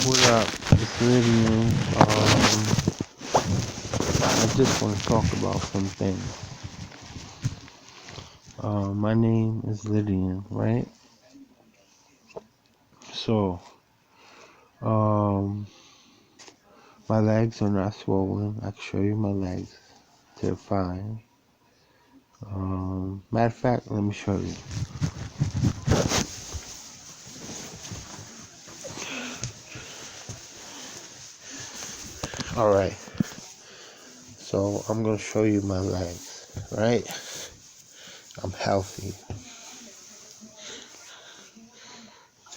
What up? It's Lydian. I just want to talk about some things. My name is Lydian, right? So, um, my legs are not swollen. I can show you my legs. They're fine. Matter of fact, let me show you. All right. So I'm gonna show you my legs, right? I'm healthy.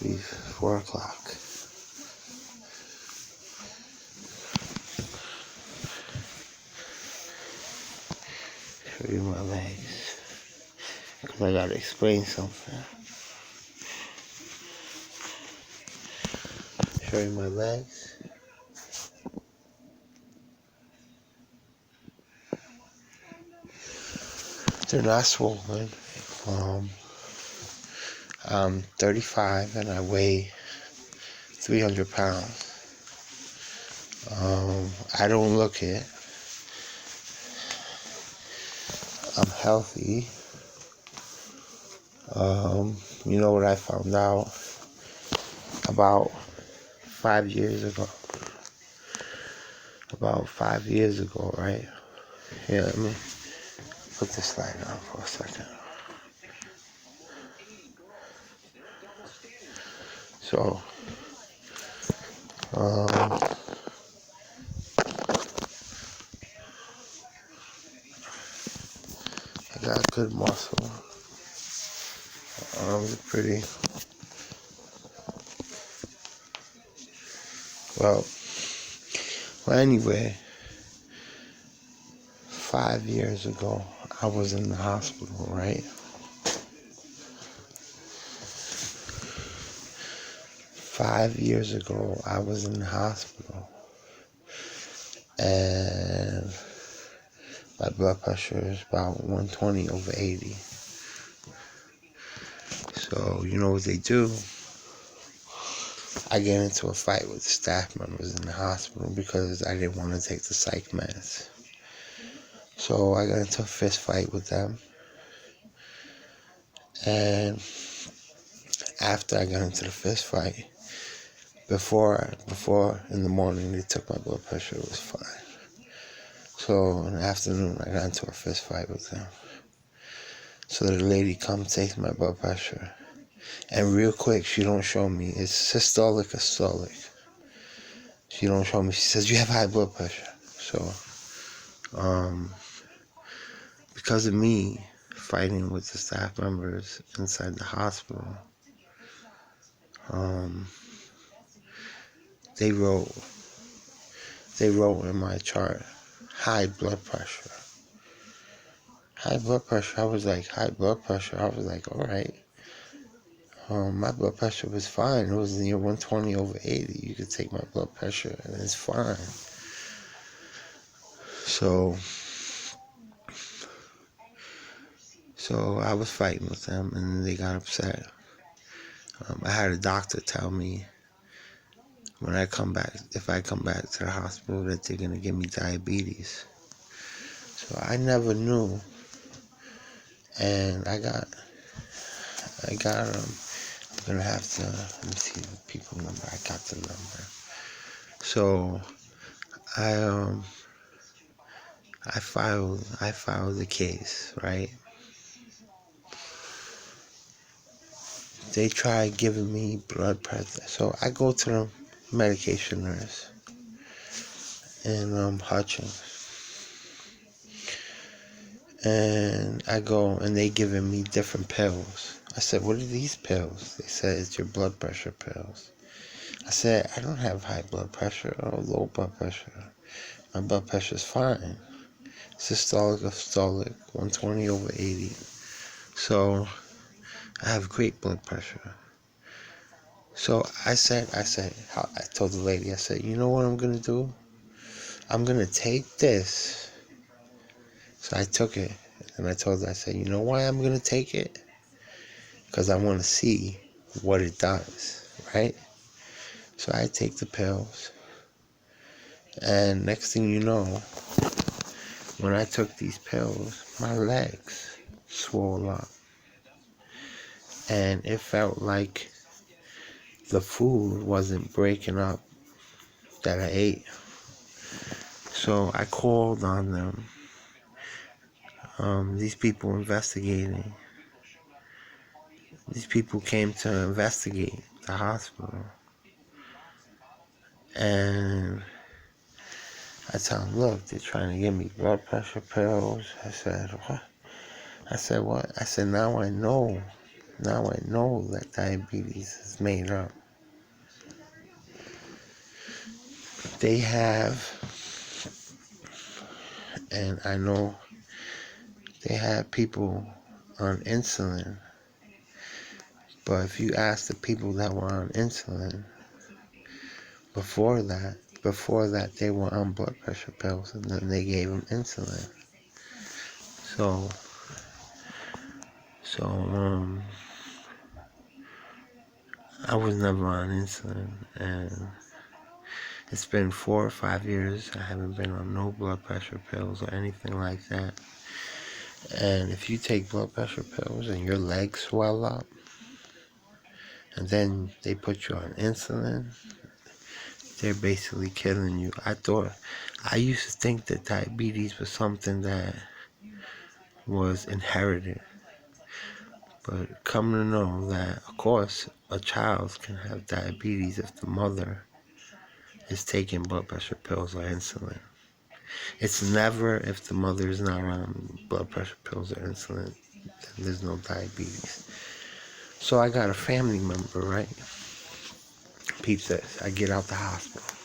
It's 4 o'clock. Show you my legs. Because I gotta explain something. Show you my legs. They're not swollen. I'm 35 and I weigh 300 pounds. I don't look it. I'm healthy. You know what I found out about 5 years ago? About 5 years ago, right? Here, let me put this light on for a second. So, I got good muscle. Arms are pretty. Well, anyway, 5 years ago, I was in the hospital, right? 5 years ago, I was in the hospital, and my blood pressure is about 120 over 80. So, you know what they do? I get into a fight with the staff members in the hospital because I didn't want to take the psych meds. So I got into a fist fight with them. And after I got into the fist fight, before in the morning they took my blood pressure, it was fine. So in the afternoon I got into a fist fight with them. So the lady come takes my blood pressure. And real quick, she don't show me, it's systolic or systolic. She don't show me, she says, you have high blood pressure. So, because of me fighting with the staff members inside the hospital, they wrote in my chart, high blood pressure. High blood pressure, I was like, high blood pressure, I was like, all right. My blood pressure was fine. It was near 120 over 80. You could take my blood pressure and it's fine. So I was fighting with them and they got upset. I had a doctor tell me when I come back, if I come back to the hospital, that they're gonna give me diabetes. So I never knew, and I got. I'm gonna have to, let me see the people number. I got the number. So I filed the case, right? They tried giving me blood pressure. So I go to the medication nurse in Hutchins. And I go and they giving me different pills. I said, what are these pills? They said, it's your blood pressure pills. I said, I don't have high blood pressure or low blood pressure. My blood pressure is fine. Systolic or systolic, 120 over 80. So I have great blood pressure. So I told the lady, I said, you know what I'm going to do? I'm going to take this. So I took it. And I told her, I said, you know why I'm going to take it? Because I want to see what it does, right? So I take the pills, and next thing you know, when I took these pills, my legs swole up, and it felt like the food wasn't breaking up that I ate. So I called on them. These people investigating. These people came to investigate the hospital. And I tell them, look, they're trying to give me blood pressure pills. I said, what? I said, what? I said, now I know. Now I know that diabetes is made up. They have, and I know they have people on insulin. But if you ask the people that were on insulin before that they were on blood pressure pills, and then they gave them insulin. So I was never on insulin, and it's been 4 or 5 years. I haven't been on no blood pressure pills or anything like that. And if you take blood pressure pills and your legs swell up, and then they put you on insulin, they're basically killing you. I used to think that diabetes was something that was inherited. But come to know that, of course, a child can have diabetes if the mother is taking blood pressure pills or insulin. It's never if the mother is not on blood pressure pills or insulin, then there's no diabetes. So I got a family member, right? Peep this. I get out the hospital.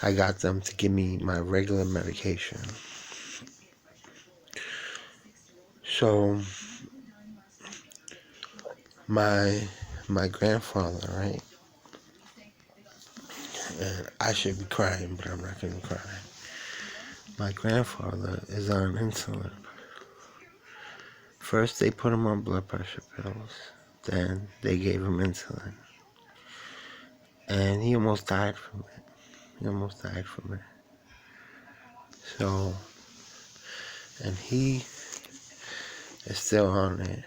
I got them to give me my regular medication. So my grandfather, right? And I should be crying, but I'm not going to cry. My grandfather is on insulin. First they put him on blood pressure pills. Then they gave him insulin. And he almost died from it. So, and he is still on it.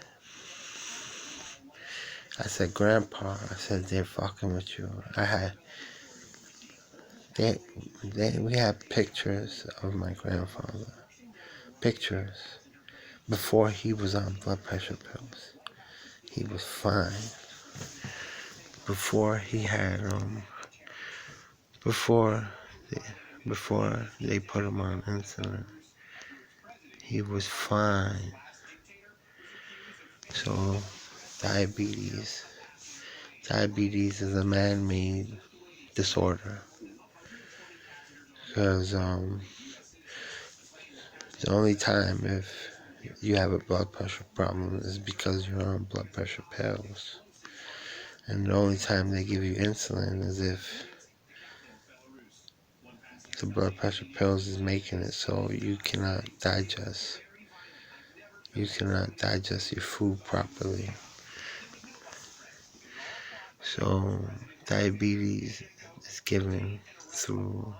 I said, Grandpa, I said, they're fucking with you. We had pictures of my grandfather. Pictures. Before he was on blood pressure pills. He was fine. Before he had, before they put him on insulin, he was fine. So, diabetes is a man-made disorder. Because, the only time if you have a blood pressure problem is because you're on blood pressure pills. And the only time they give you insulin is if the blood pressure pills is making it so you cannot digest your food properly. So diabetes is given through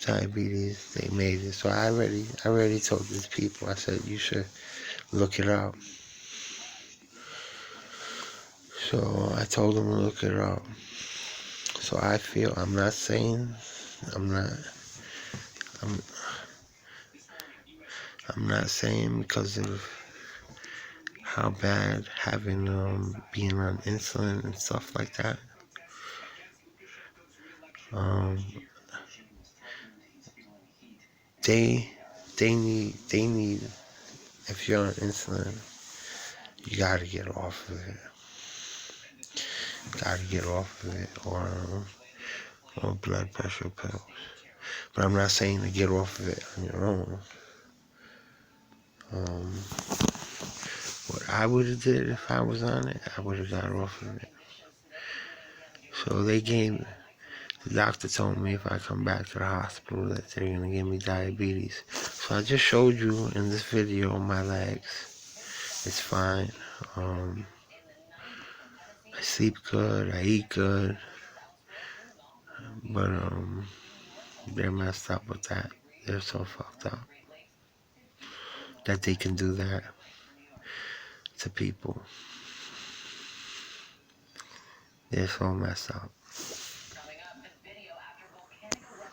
diabetes. They made it. So I already told these people, I said, you should look it up. So I told them to look it up. So I feel, I'm not saying because of how bad having being on insulin and stuff like that. They need if you're on insulin, you gotta get off of it. Or blood pressure pills. But I'm not saying to get off of it on your own. What I would have did if I was on it, I would have got off of it. So the doctor told me if I come back to the hospital that they're going to give me diabetes. So I just showed you in this video my legs. It's fine. I sleep good. I eat good. But they're messed up with that. They're so fucked up that they can do that to people. They're so messed up.